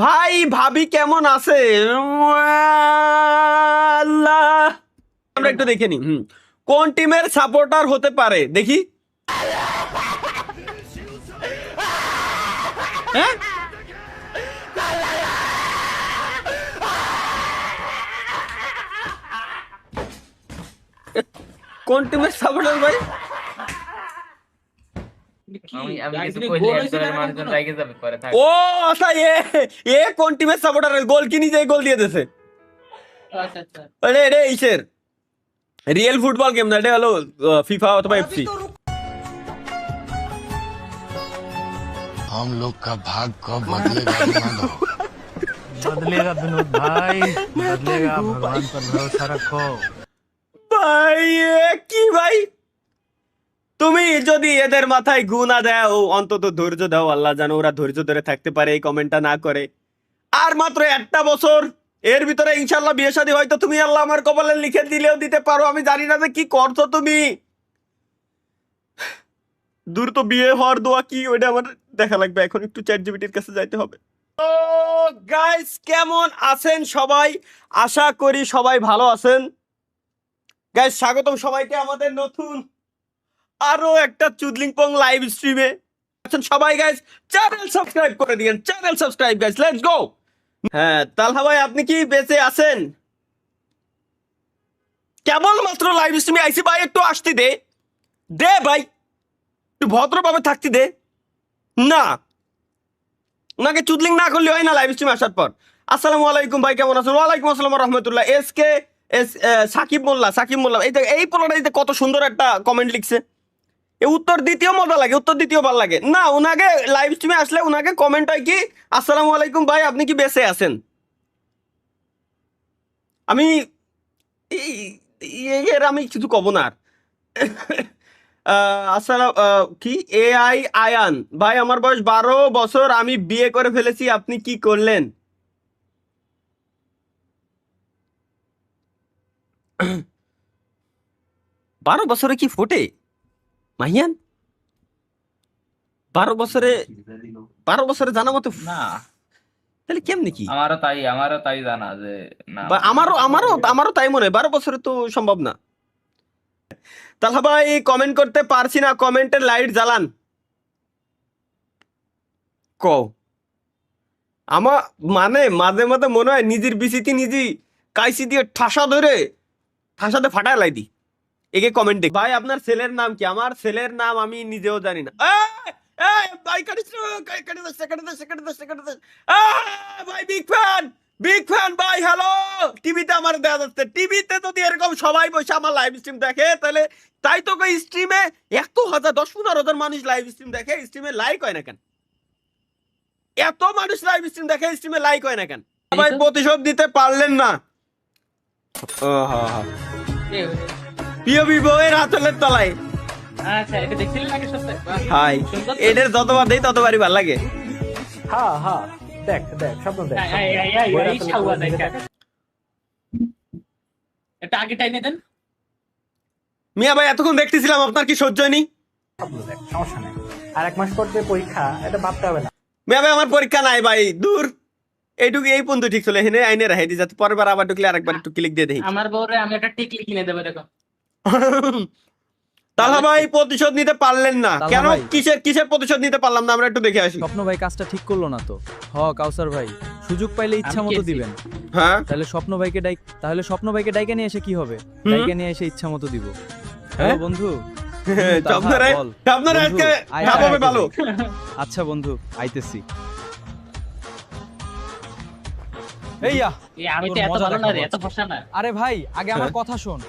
ভাই ভাবি কেমন আছে? আল্লাহ, আমরা একটু দেখে নি কোন টিমের সাপোর্টার হতে পারে দেখি। হ্যাঁ, কোন টিমের সাপোর্টার ভাই? ও আচ্ছা, এ কোন টিমের সাপোর্টার? গোল কি নিজে গোল দিয়ে দিয়েছে? আরে এটা ইসের রিয়েল ফুটবল গেম না, এটা হলো ফিফা অথবা এফসি। हम लोग का भाग कब बदलेगा मानो। बदलेगा विनोद भाई, बदलेगा। भगवान पर भरोसा रखो। ভাই কি ভাই, তুমি যদি এদের মাথায় গু না দাও, অন্তত ধৈর্য দাও, আল্লাহ জানো ওরা ধৈর্য ধরে থাকতে পারে এই কমেন্টটা না করে। আর মাত্র একটা বছর, এর ভিতরে ইনশাল্লাহ বিয়ে শাদী হয়তো তুমি আল্লাহ আমার কপালে লিখে দিলেও দিতে পারো। আমি জানি না যে কি করছো তুমি। দূর তো বিয়ে হওয়ার দোয়া কি, ওইটা আমার দেখা লাগবে। এখন একটু চ্যাট জিপিটির কাছে যাইতে হবে। তো গাইস, কেমন আছেন সবাই? আশা করি সবাই ভালো আছেন। গাইস, স্বাগতম সবাইকে আমাদের নতুন আরো একটা চুদলিংপং লাইভ স্ট্রিমে। আছেন সবাই গাইস, চ্যানেল সাবস্ক্রাইব করে দিয়েন, channel subscribe guys, let's go. হ্যাঁ তালহা ভাই, আপনি কি বেঁচে আছেন? কেবল মাত্র লাইভ স্ট্রিমে আইসি ভাই, একটু আসতে দে দে ভাই, একটু ভদ্রভাবে থাকতে দে না। ওনাকে চুদলিং না করলে হয় না লাইভ স্ট্রিমে আসার পর। আসসালামু আলাইকুম ভাই, কেমন আছেন? ওয়ালাইকুম আসসালাম রহমতুল্লাহ। সাকিব মোল্লা এই পোলাটা কত সুন্দর একটা কমেন্ট লিখছে। এ উত্তর দিতেও মজা লাগে, উত্তর দিতেও ভালো লাগে না। ওনাকে লাইভ স্ট্রিমে আসলে ওনাকে কমেন্ট হয় কি, আসসালামু আলাইকুম ভাই, আপনি কি বেঁচে আছেন? আমি এর আমি কিছু কব না আর। আসসালাম, কি আয়ান ভাই, আমার বয়স 12 বছর, আমি বিয়ে করে ফেলেছি, আপনি কি করলেন? 12 বছরে কি ফোটে মাহিয়ান? 12 বছরে, 12 বছরে জানা মতো না, তাহলে কেমনি কি? আমারও তাই জানা যে না। আমারও তাই মনে হয়, 12 বছরে তো সম্ভব না। তাহলে ভাই কমেন্ট করতে পারছি না, কমেন্টের লাইট জ্বালান। কও আমার মানে মাঝে মাঝে মনে হয় নিজের বিচিতি নিজে কাইসি দিয়ে ঠাসাতে ফাটায় লাই দি। একে কমেন্ট দেখ ভাই, আপনার ছেলের নাম কি? আমার ছেলের নাম আমি নিজেও জানি না। ভাই ভাই বিগ ফ্যান ভাই, হ্যালো। টিভিতে আমার দেখা যাচ্ছে, টিভিতে যদি এরকম সবাই বসে আমার লাইভ স্ট্রিম দেখে তাহলে তাই তো স্ট্রিমে 1,000 10,000 মানুষ লাইভ স্ট্রিম দেখে, স্ট্রিমে লাইক হয় না কেন? এত মানুষ লাইভ স্ট্রিম দেখে, স্ট্রিমে লাইক হয় না কেন? ভাই প্রতিশোধ দিতে পারলেন না। পিওবি বউয়ের হাতলের তলায়। আচ্ছা, এটা দেখছিলেন নাকি সত্যি? হাই, এদের যতবার দেই ততবারই ভালো লাগে। হ্যাঁ হ্যাঁ, দেখ দেখ স্বপ্ন দেখ। এই শাওয়া দেখা। এটা আগে টাইনে দেন। মিয়া ভাই, এতক্ষণ দেখতেছিলাম, আপনার কি সহ্য হয়নি? স্বপ্ন দেখ, সমস্যা নাই। আর 1 মাস করতে পরীক্ষা, এটা ভাবতে হবে না। মিয়া ভাই, আমার পরীক্ষা নাই ভাই, দূর। এইটুকু এই পর্যন্ত ঠিক চলে, এখানে আইনে রাখাই দিই, যাতে পরের বার আবার ঢুকলে আরেকবার একটু ক্লিক দিয়ে দেই। আমার বউরে আমি একটা টিকলি কিনে দেবো, দেখো। তাহলে ভাই প্রতিশোধ নিতে পারলেন না তালহা কেন? ভাই। কিসের প্রতিশোধ নিতে পারলাম না? আমরা একটু দেখে আসি। স্বপ্ন ভাই কাজটা ঠিক করলো না তো। কাউসার ভাই, সুযোগ পাইলে ইচ্ছা আমি মতো খেয়েছি। দিবেন। হ্যাঁ, তাহলে স্বপ্ন ভাইকে ডাইকে নিয়ে এসে কি হবে? ডাইকে নিয়ে এসে ইচ্ছা মতো দিব। হ্যালো বন্ধু। আপনারা বল। আপনারা বন্ধু, আজকে আয়, ভাব আয়, হবে আয়, ভালো। আচ্ছা বন্ধু, আইতেছি। আমি তো তোর এত মজা ভালো না রে, দেখাবো এত ফসা না। আরে ভাই, আগে আমার হ্যাঁ। কথা শোন।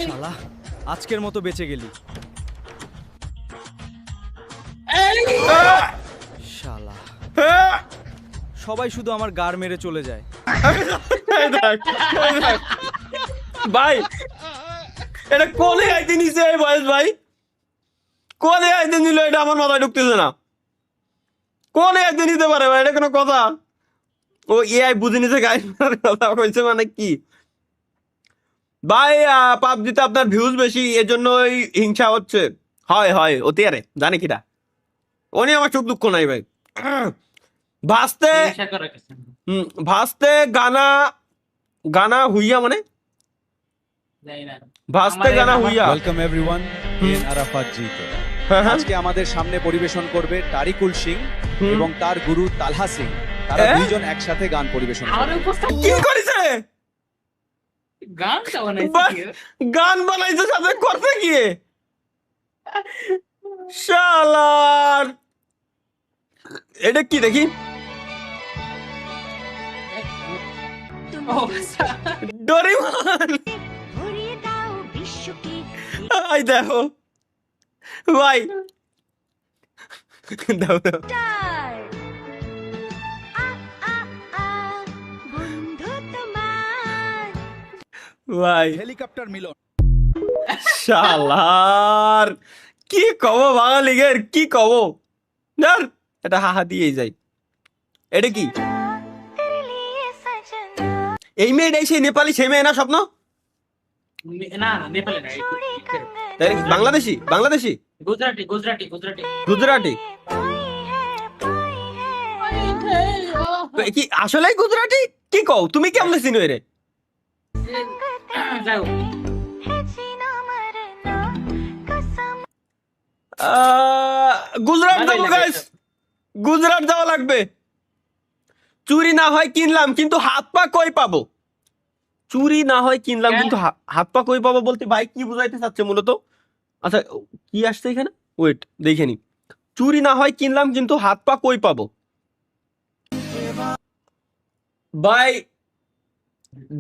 শালা, আজকের মতো বেঁচে গেলি। শালা, সবাই শুধু আমার গাড় মেরে চলে যায়। ভাই এটা কোলে আইতে নিছে এই বয়স ভাই, কোলে আইতে নিল, এটা আমার মাথায় ঢুকতেছে না। কোলে আইতে নিতে পারে ভাই? এটা কোনো কথা? ও এআই বুঝে নিছে গাইস, কথা কইছে মানে কি ভাই? পাবজিতে আপনার ভিউজ বেশি, এজন্যই হিংসা হচ্ছে। হয় হয়, অতি আরে জানি কিটা। ও নিয়ে আমার সুখ দুঃখ নাই ভাই। ভাসতে হিংসা করে গেছে। ভাসতে গানা গানা হুইয়া মানে জানি না। ভাসতে গানা হুইয়া। ওয়েলকাম এভরিওয়ান ইন আরাফাত জিতে। হ্যাঁ হ্যাঁ আজকে আমাদের সামনে পরিবেশন করবে তারিকুল সিং হুম। এবং তার গুরু তালহা সিং। তারা এ? দুইজন একসাথে গান পরিবেশন আমার করবে। উপস্থিত কি করেছে? গানটা বানাইছে বাহ! কি? গান বানাইছে সাথে করতে গিয়ে শালার। এটা কি দেখি? ও, আচ্ছা। ডোরেমন। আই দেখো ভাই, দাও দাও। ভাই হেলিকপ্টার মিলন। শালার কি কব বাঙালিগের, কি কব। ধর এটা হাহা দিয়েই যাই। এটা কি? এই মেয়েটাই সেই নেপালি, সেই মেয়ে না স্বপ্ন? না না নেপালি না, তাই নাকি? বাংলাদেশি বাংলাদেশি গুজরাটি গুজরাটি গুজরাটি। গুজরাটি কি আসলেই গুজরাটি? কি কও তুমি, কেমনে চিনো রে? যাও। গুজরাট ভালোই যাবো লাগে গাইস, এসব। গুজরাট যাওয়া লাগবে। চুরি না হয় কিনলাম কিন্তু হাত পা কই পাবো? চুরি না হয় কিনলাম হ্যাঁ। কিন্তু হাত পা কই পাবো বলতে ভাই কি বুঝাইতে চাচ্ছে মূলত? আচ্ছা কি আসছে এখানে, ওয়েট দেখে নি। চুরি না হয় কিনলাম কিন্তু হাত পা কই পাবো? ভাই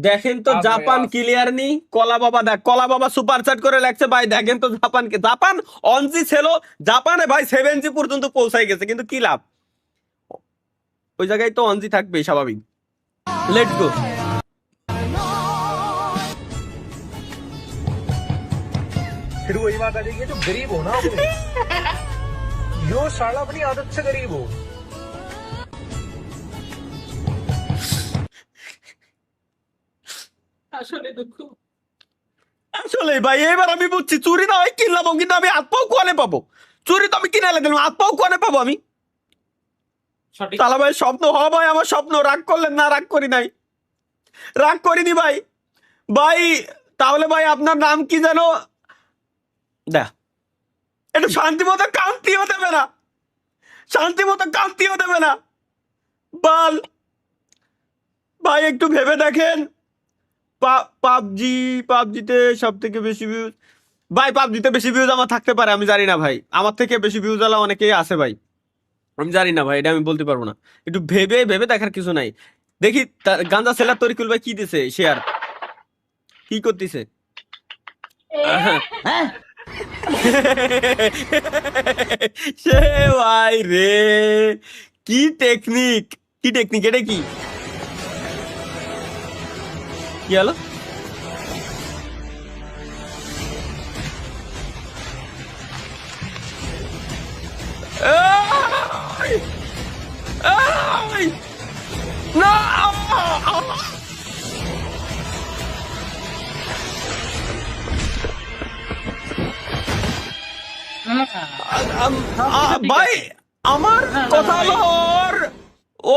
দেখেন তো জাপান ক্লিয়ার নি। কলা বাবা দেখ, কলা বাবা সুপার চ্যাট করে লাগছে ভাই দেখেন তো জাপানকে। জাপান অনজি ছিল, জাপানে ভাই 7G পর্যন্ত পৌঁছাই গেছে, কিন্তু কি লাভ? ওই জায়গায় তো অনজি থাকবে স্বাভাবিক। Let's go. फिर वही बात आ जाएगी, जो गरीब हो ना अपने, यो साला अपनी आदत से गरीब हो। আসলে দুঃখ। আসলে ভাই এবার আমি বুঝছি, চুরি না হয় কিনলাম কিন্তু আমি হাত পাও কোয়ানে পাবো? চুরি তো আমি কিনে দিলাম, হাত পাও কোয়ানে পাবো আমি? সঠিক। তালা ভাই স্বপ্ন হ ভাই, আমার স্বপ্ন। রাগ করলেন না? রাগ করি নাই, রাগ করিনি ভাই। ভাই তাহলে ভাই আপনার নাম কি জানো? দেখ একটু শান্তি মতো কান্তিও দেবে না, শান্তি মতো কান্তিও দেবে না বাল। ভাই একটু ভেবে দেখেন। পাবজিতে সব থেকে বেশি ভিউজ, ভাই পাবজিতে বেশি ভিউজ আমার থাকতে পারে, আমি জানি না ভাই। আমার থেকে বেশি ভিউজ আলা অনেকেই আছে ভাই, আমি জানি না ভাই, এটা আমি বলতে পারবো না। একটু ভেবে ভেবে দেখার কিছু নাই। দেখি গাঞ্জা সেলার তরিকুল ভাই কি দিছে শেয়ার, কি করতেছে? সে ভাই রে, কি টেকনিক, কি টেকনিক, এটা কি কি হলো? এই! এই! না! ভাই আমার কথা হলো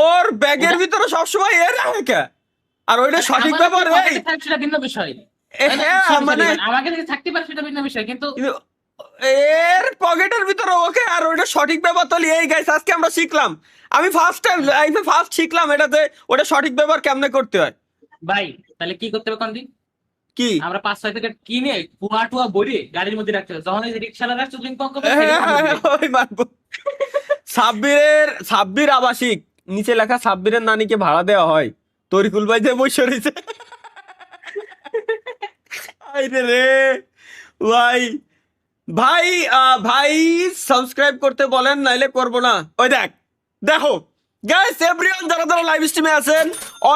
ওর ব্যাগের ভিতরে সবসময় এর রাখে কে? আর ওইটা সঠিক ব্যাপার এই সেটা ভিন্ন বিষয়। হ্যাঁ, মানে আমাকে যদি থাকতে পারে সেটা ভিন্ন বিষয়, কিন্তু কিন্তু এর পকেটের ভিতরে ওকে, আর ওইটা সঠিক ব্যাপার তো এই গাইস আজকে আমরা শিখলাম। আমি ফার্স্ট টাইম লাইফে ফার্স্ট শিখলাম এটাতে ওটা সঠিক ব্যবহার কেমনে করতে হয়। ভাই তাহলে কি করতে হবে কোনদিন? কি আমরা 5-6 প্যাকেট কিনে পুয়া টুয়া ভরে গাড়ির মধ্যে রাখতে হবে, যখন ওই রিকশাওয়ালা চুদলিং পঙ্ক ওই মানবো। সাব্বির আবাসিক নিচে লেখা সাব্বিরের নানিকে ভাড়া দেওয়া হয়, তরিকুল ভাই যে বসে রয়েছে। আইরে রে ভাই, ভাই ভাই সাবস্ক্রাইব করতে বলেন নাইলে করবো না। ওই দেখো গাইস এভরিওয়ান যারা যারা লাইভ স্ট্রিমে আছেন,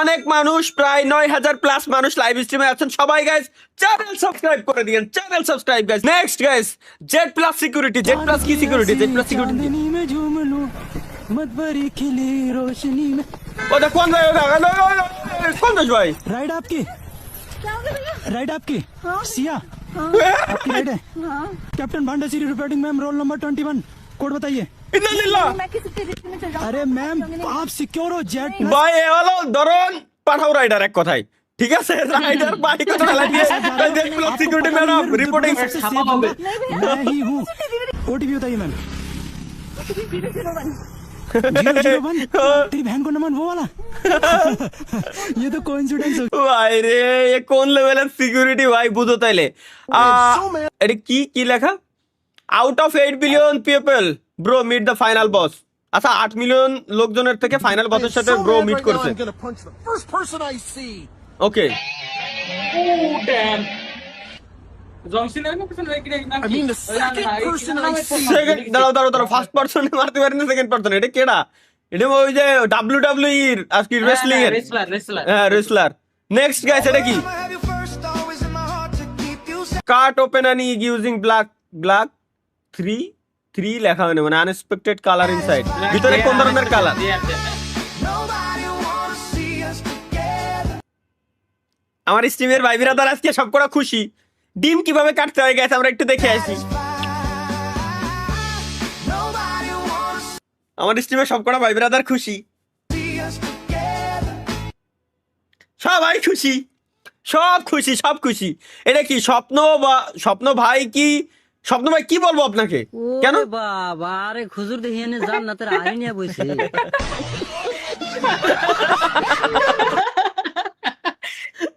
অনেক মানুষ, প্রায় 9000 প্লাস মানুষ লাইভ স্ট্রিমে আছেন। সবাই গাইস চ্যানেল সাবস্ক্রাইব করে দিয়েন, channel subscribe guys. Next guys Z plus security, Z plus কি সিকিউরিটি? জেড প্লাস সিকিউরিটি ওটা কোন ভাই? কোন দেশ ভাই? राइड आपकी राइड आपकी सिया आपकी राइड है कैप्टन भांडा सीरी reporting ma'am roll number 21 code बताइए ইন্নালিল্লাহ। अरे मैम आप सिक्योर हो जेट ভাই এ হলো ধরুন পাঠাও রাইডার এক কথায়, ঠিক আছে? রাইডার বাইক কথা লাগিয়ে দেখলো সিকিউরিটি ম্যাডাম রিপোর্টিং। मैं ही हूँ ओटीपी बताइए मैम 001 तेरी बहन को नमन वो वाला ये तो कोइंसिडेंस हो ভাই রে এ কোন লেভেলের সিকিউরিটি ভাই, বুঝো তাইলে। এটা কি কি লেখা? Out of 8 billion people bro meet the final boss. আচ্ছা 8 মিলিয়ন লোকজনের থেকে ফাইনাল বসের সাথে ব্রো মিট করছে। ওকে জংশনের না পিছনে রেখে না I mean the second person second দাঁড়াও ফার্স্ট পারসনে মারতে পারি না, সেকেন্ড পারসন এটা কেডা? এটা ওই যে WWE এর আজকে রেসলিং এর রেসলার হ্যাঁ রেসলার। নেক্সট গাইস এটা কি? কাট ওপেন অ্যান্ড ইউজিং ব্ল্যাক 3 লেখা হয় না, মানে আনএক্সপেক্টেড কালার ইনসাইড। ভিতরে কোন ধরনের কালার? আমার স্ট্রিমের ভাই বিরাদার আজকে সবকটা খুশি। ডিম কিভাবে কাটতে হয় গেছে আমরা একটু দেখে আসি। আমার স্ট্রিমে সবকটা ভাই বিরাদার খুশি, সবাই খুশি, সব খুশি, সব খুশি। এটা কি স্বপ্ন বা স্বপ্ন ভাই কি? স্বপ্ন ভাই কি বলবো আপনাকে? কেন বাবা আরে খুজুর দেখিয়ে নে জান্নাতের আইন নিয়ে বইছে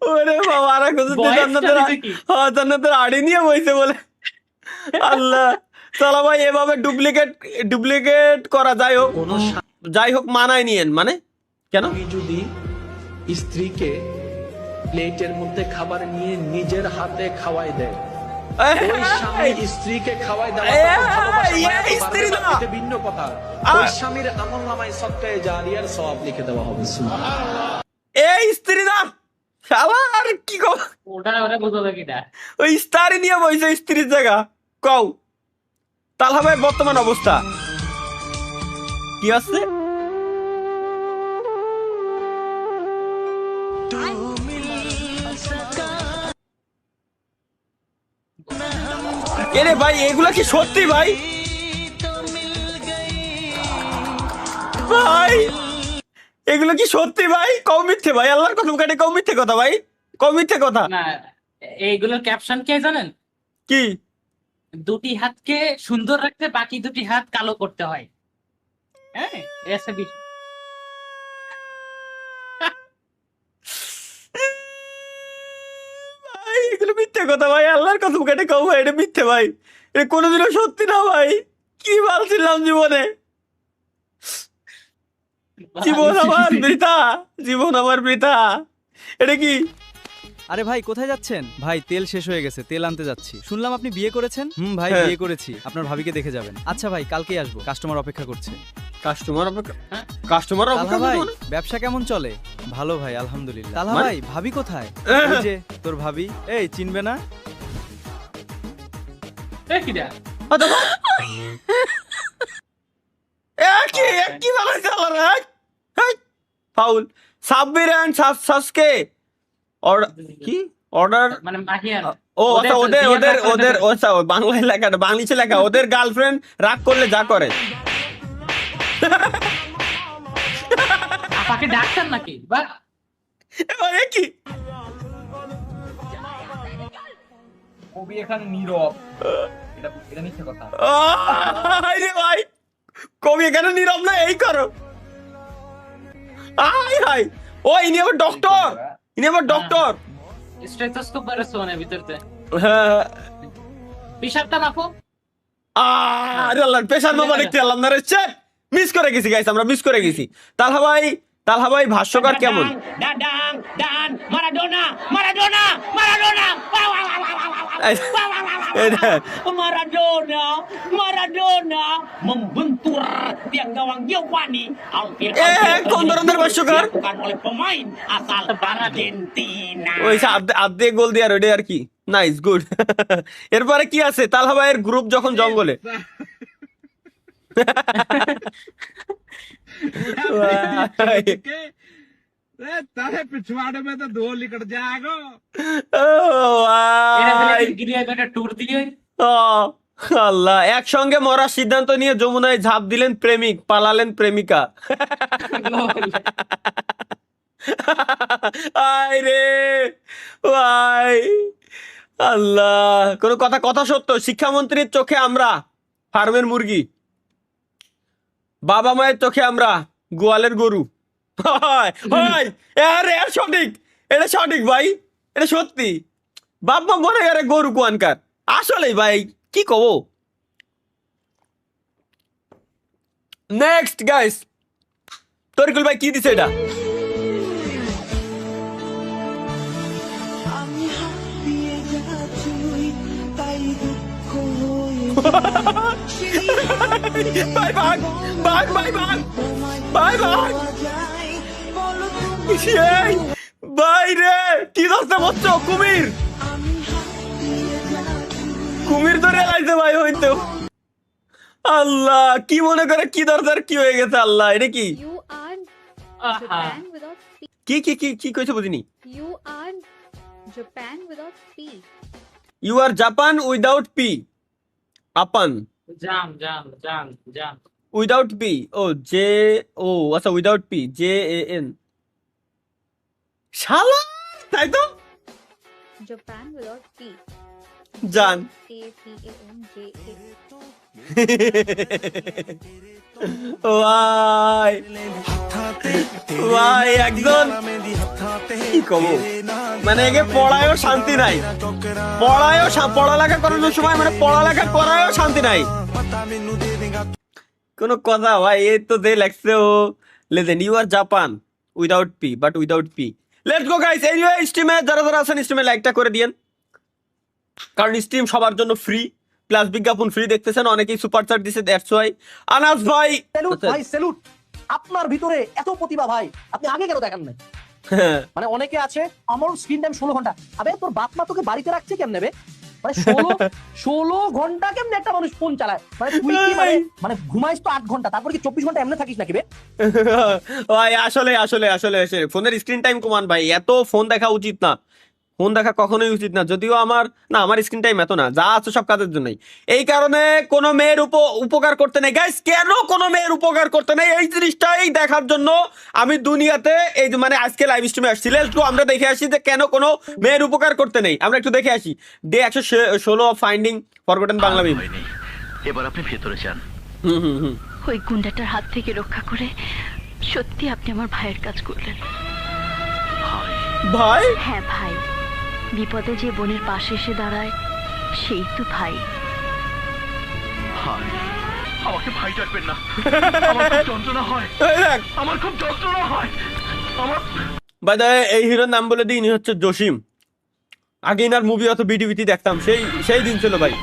ওরে বাবা আরে খুঁজতে জান্নাতের আড়ি নিয়ে বইছে বলে। আল্লাহ চলো ভাই এভাবে ডুপ্লিকেট করা যাই হোক মানায় নিয়েন। মানে কেন? যদি স্ত্রীকে প্লেটের মধ্যে খাবার নিয়ে নিজের হাতে খাওয়াই দেয়, ওই স্বামী স্ত্রীকে খাওয়াই দেওয়া ভিন্ন কথা। ওই স্বামীর আমলনামায় সদকায়ে জারিয়ার সওয়াব লিখে দেওয়া হবে। এই স্ত্রী না শালা আর কি কও? ওটা বুঝো কিটা ওই স্টারই নিয়ে বইছে স্ত্রীর জায়গা। কও তালহা ভাই বর্তমান অবস্থা কি আছে? এরে ভাই এগুলা কি সত্যি ভাই? ভাই এগুলো কি সত্যি ভাই? কম মিথ্যে ভাই, আল্লাহর কসম কাটে কম মিথ্যে কথা ভাই, কম মিথ্যে কথা। না এইগুলোর ক্যাপশন কে জানেন? কি? দুটি হাতকে সুন্দর রাখতে বাকি দুটি হাত কালো করতে হয়। হ্যাঁ এসে বিষয়। ভাই এগুলো মিথ্যে কথা ভাই, আল্লাহর কসম কাটে কম ভাই, এটা মিথ্যে ভাই, এটা কোনোদিনও সত্যি না ভাই। কি ভাবছিলাম জীবনে? জীবন আমার বৃথা, জীবন আমার বৃথা। এটা কি? আরে ভাই কোথায় যাচ্ছেন? ভাই তেল শেষ হয়ে গেছে, তেল আনতে যাচ্ছি। শুনলাম আপনি বিয়ে করেছেন? ভাই হ্যাঁ। বিয়ে করেছি, আপনার ভাবিকে দেখে যাবেন। আচ্ছা ভাই কালকেই আসবো, কাস্টমার অপেক্ষা করছে। কাস্টমার তালহা ভাই ব্যবসা কেমন চলে? ভালো ভাই আলহামদুলিল্লাহ। তালহা ভাই ভাবি কোথায়? ওই যে তোর ভাবি। এই চিনবে না? এ কিটা কি বানাইছে আল্লাহ? ফাউল সাব্বির এন্ড সাসকে কি অর্ডার মানে মাহিয়ান। ও আচ্ছা ওদের আচ্ছা বাংলায় লেখা বাংলিশে লেখা ওদের গার্লফ্রেন্ড রাগ করলে যা করে। আপাকে ডাক্তার নাকি? বা এ কি? কবি এখানে নীরব, এটা মিথ্যে কথা। আরে ভাই কবি এখানে নীরব না, এই করো। হাই ও ইনি আবার ডক্টর। স্টেথোস্কোপ বারসো মানে ভিতরতে। হ্যাঁ পিসাবটা মাপো। আরে আল্লাহ প্রেসার মাপা দেখতে আল্লাহ না রে, মিস করে গেছি গাইস, আমরা মিস করে গেছি। তালহা ভাই ভাষ্যকার কেমন? কোন ধরনের ভাষ্যকার? ওই আর্ধেক গোল দিয়ে রেডি আর কি। Nice good. এরপরে কি আছে? তালহা ভাইয়ের গ্রুপ যখন জঙ্গলে पिछवाड़े में तो धो निकट जाएगा। ট্যুর দিয়ে আল্লাহ, একসঙ্গে মরার সিদ্ধান্ত নিয়ে যমুনায় ঝাঁপ দিলেন প্রেমিক, পালালেন প্রেমিকা। আয় রে ভাই, আল্লাহ। কোন কথা কথা সত্য, শিক্ষামন্ত্রীর চোখে আমরা ফার্মের মুরগি, বাবা মায়ের চোখে আমরা গোয়ালের গরু। সঠিক, এটা সঠিক ভাই, এটা সত্যি। বাপ মা মনে করে গরু কোয়ানকার, আসলেই ভাই কি কব। নেক্সট গাইস, তরিকুল ভাই কি দিছে এটা? ভাই ভাগ ভাগ ভাই ভাগ ভাই ভাগ, ভাই রে কি ধরতে বলছো? কুমির, কুমির ধরে লাইছে ভাই হইতো। আল্লাহ, কি মনে করে কি দরকার কি হয়ে গেছে? আল্লাহ, এটা কি কি কি কি কি কইছো বুঝিনি। You are Japan without P. You are Japan without P. আপান জাম জাম জাম জাম উইদাউট পি, ও জে, ও আচ্ছা without P, J A N. শালা, তাই তো Japan without P. জান। APANJA. ভাই ভাই একজন কি কব, মানে একে পড়ায়ও শান্তি নাই, পড়ালেখা করানোর সময় মানে পড়ালেখা করায়ও শান্তি নাই। কোন কথা ভাই, এই তো দে লেখছে ও legend, you are Japan without P but without P. Let's go guys. Anyway স্ট্রিমে যারা যারা আছেন স্ট্রিমে লাইকটা করে দিয়েন, কারণ স্ট্রিম সবার জন্য ফ্রি, প্লাস বিজ্ঞাপন ফ্রি দেখতেছেন, অনেকেই সুপার চার্ট দিছে, দ্যাটস ওয়াই। আনাস ভাই, স্যালুট ভাই, স্যালুট। আপনার ভিতরে এত প্রতিভা ভাই, আপনি আগে কেন দেখান নাই? মানে অনেকে আছে আমার স্ক্রিন টাইম 16 ঘন্টা। আবে তোর বাপ মা তোকে বাড়িতে রাখছে কেমনে বে? মানে 16 ঘন্টা কেমনে একটা মানুষ ফোন চালায়? মানে তুই কি মানে ঘুমাইস তো 8 ঘন্টা, তারপর কি 24 ঘন্টা এমনি থাকিস নাকি বে? ভাই আসলে আসলে আসলে ফোনের স্ক্রিন টাইম কমান ভাই, এত ফোন দেখা উচিত না, ফোন দেখা কখনোই উচিত না। যদিও আমার স্ক্রিন টাইম এত না, যা আছে সব কাজের জন্যই। এই কারণে কোনো মেয়ের উপকার করতে নেই গাইস, কেন কোনো মেয়ের উপকার করতে নেই এই জিনিসটাই দেখার জন্য আমি দুনিয়াতে এই যে মানে আজকে লাইভ স্ট্রিমে আসছি। লেটস গো, আমরা দেখে আসি যে কেন কোনো মেয়ের উপকার করতে নেই। আমরা একটু দেখে আসি day 116 of finding forgotten Bangla meme. এবার আপনি ভেতরে যান। ওই গুন্ডাটার হাত থেকে রক্ষা করে সত্যি আপনি আমার ভাইয়ের কাজ করলেন। ভাই? হ্যাঁ ভাই, বিপদে যে বোনের পাশে এসে দাঁড়ায় সেই তো ভাই। ভাই, আমাকে ভাই ডাকবেন না, আমার খুব যন্ত্রণা হয়, আমার খুব যন্ত্রণা হয়। আমার বাই দ্য ওয়ে, এই হিরোর নাম বলে দিই, ইনি হচ্ছে জসিম। আগে ইনার মুভি অত বিটিভিটি দেখতাম, সেই দিন ছিল ভাই।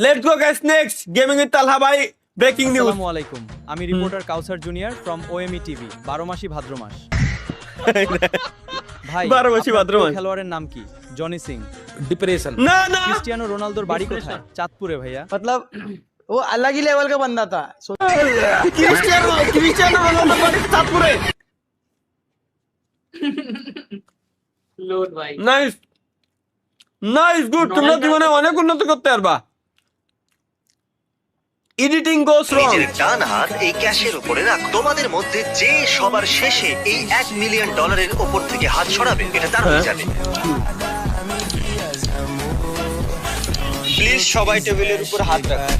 Let's go guys, next gaming with Talha ভাই, ব্রেকিং নিউজ। আসসালামু আলাইকুম, আমি reporter Kawsar junior from OME TV. 12 মাসি ভাদ্র মাস। ভাই, 12 মাসি ভাদ্র মাস। খেলোয়াড়ের নাম কি? জনি সিং। डिप्रेशन। না না, ক্রিস্টিয়ানো রোনালদোর বাড়ি কোথায়? চাঁদপুরে ভাইয়া। मतलब वो अलग ही लेवल का बंदा था। ক্রিস্টিয়ানো রোনালদো বাড়ি চাঁদপুরে। লোড ভাই। Nice nice, good. তোমরা জীবনে অনেক উন্নতি করতে পারবা। এডিটিং গোস রং। নিজের ডান হাত এই ক্যাশের উপরে রাখ। তোমাদের মধ্যে যে সবার শেষে এই $1 মিলিয়ন উপর থেকে হাত সরাবে, এটা তার হয়ে যাবে। প্লিজ সবাই টেবিলের উপর হাত রাখুন।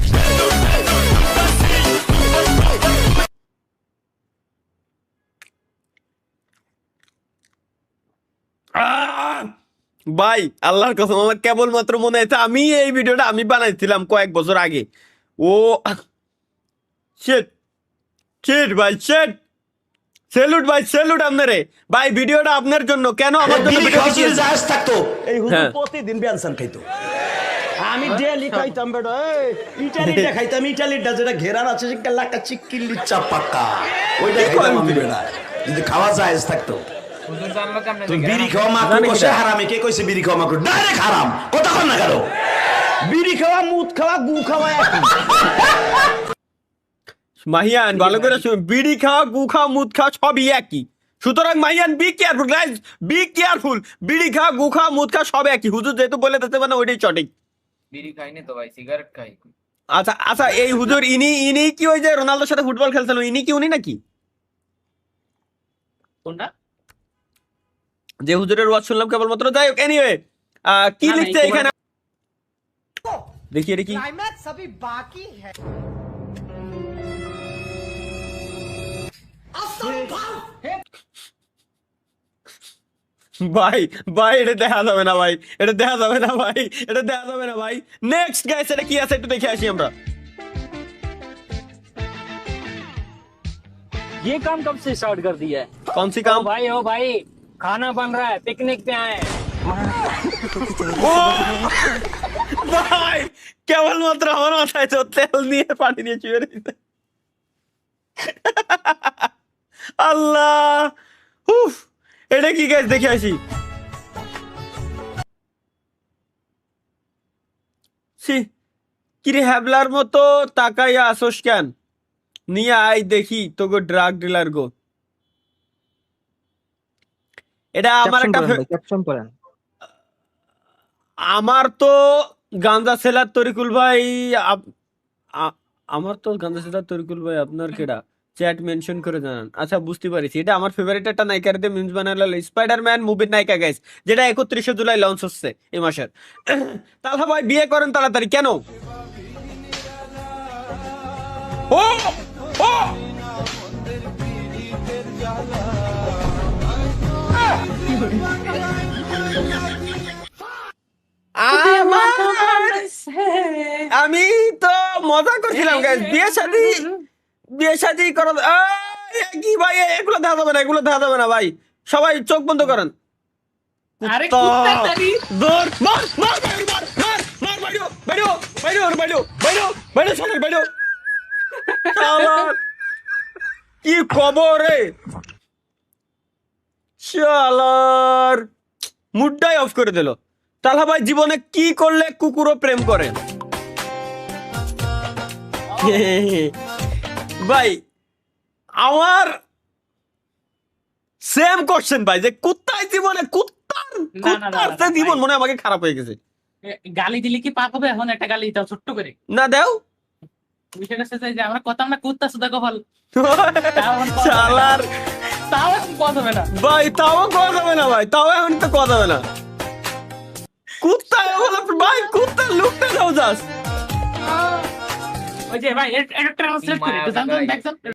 ভাই আল্লাহর কসম, আমার কেবলমাত্র মনে আছে আমি এই ভিডিওটা আমি বানাইছিলাম কয়েক বছর আগে। ও শিট শিট ভাই, শিট। সেলুট ভাই, সেলুট আপনারে ভাই, ভিডিওটা আপনার জন্য। কেন আমার জন্য ভিডিও থাকতো এই হ্যাঁ। প্রতিদিন বেনসান খাইতো। আমি ডেলি খাইতাম বেটা, ইটালিটা খাইতাম, ইটালিটা যেটা ঘেরান আছে সে লাকা চিকিল্লি চাপাকা, ওইটা খাইতাম আমি বেটা। যদি খাওয়া যায় থাকতো। তুই বিড়ি খাওয়া মাকড় কইছে হারামে, কে কইছে বিড়ি খাওয়া মাকড়? ডাইরেক্ট হারাম, কথা কন না কারো। বিড়ি খাওয়া, মুদ খাওয়া, গু খাওয়া একই। মাহিয়ান ভালো করে শুন, বিড়ি খাওয়া, গু খাওয়া, মুদ খাওয়া সবই একই, সুতরাং মাইয়ান be careful guys, be careful. বিড়ি খা, গু খা, মুদ খা, সব একই। হুজুর যেহেতু বলে দিতে পারে ওইটাই সঠিক। বিড়ি খাইনি তো ভাই, সিগারেট খাই। আচ্ছা আচ্ছা, এই হুজুর ইনি কি ওই যে রোনালদোর সাথে ফুটবল খেলছিল, ইনি কি উনি নাকি? কোনটা? যে হুজুরের ওয়াজ শুনলাম কেবলমাত্র। যাই হোক, এনিওয়ে কি না, লিখছে এই এখানে দেখি, এটা কি? ভাই ভাই এটা দেখা যাবে না ভাই, এটা দেখা যাবে না ভাই, এটা দেখা যাবে না ভাই। নেক্সট গাইস, এটা কি আছে একটু দেখে আসি আমরা। ये काम कब से स्टार्ट कर दिया है? कौन सी काम? ओ भाई खाना बन रहा है, पिकनिक पे आए हैं। ভাই কেবলমাত্র আমার মাথায় তো তেল নিয়ে পানি নিয়ে চুয়ে রয়েছে। আল্লাহ, উফ, এটা কি গাইস দেখে আসি। কিরে হ্যাবলার মতো তাকাইয়া আসোস কেন? নিয়ে আই দেখি তোকে ড্রাগ ডিলার গো। এটা আমার একটা আমার তো গাঞ্জা সেলার তরিকুল ভাই, আমার তো গাঞ্জা সেলার তরিকুল ভাই, আপনার কেডা? চ্যাট মেনশন করে জানান। আচ্ছা বুঝতে পারছি, এটা আমার ফেভারিট একটা নায়িকার দিয়ে মিমস বানালো, স্পাইডারম্যান মুভির নায়িকা গাইস, যেটা 31শে জুলাই লঞ্চ হচ্ছে এই মাসের। তাহলে ভাই বিয়ে করেন তাড়াতাড়ি কেন? ও ও আমি তো মজা করছিলাম গাইস। বিয়ে শাদী করা কি ভাই, এগুলো দেখা যাবে না, এগুলো দেখা যাবে না ভাই। সবাই চোখ বন্ধ করেন। আরে কুত্তার দাড়ি দৌড়, মার মার মার মার মার, বাইরো বাইরো বাইরো বাইরো বাইরো বাইরো সবাই বাইরো। কি খবর রে শালার, মুডটাই অফ করে দিল। তাহলে ভাই জীবনে কি করলে কুকুরও প্রেম করে? ভাই আমার সেম কোশ্চেন ভাই, যে কুত্তার জীবনে কুত্তার জীবন মনে আমাকে খারাপ হয়ে গেছে। গালি দিলে কি পাপ হবে? এখন একটা গালি দাও ছোট্ট করে। না দাও, বিষয়টা হচ্ছে যে আমরা কথা না কুত্তা সুদা কপাল। শালার তাও এখন কথা হবে না ভাই, তাও কথা যাবে না ভাই, তাও এখন তো কথা যাবে না। কুত্তা ভাই, কুত্তার লুকটা দাও জাস্ট। ওই যে ভাই এটা ট্রান্সলেট করে একটু জানতেন দেখছেন।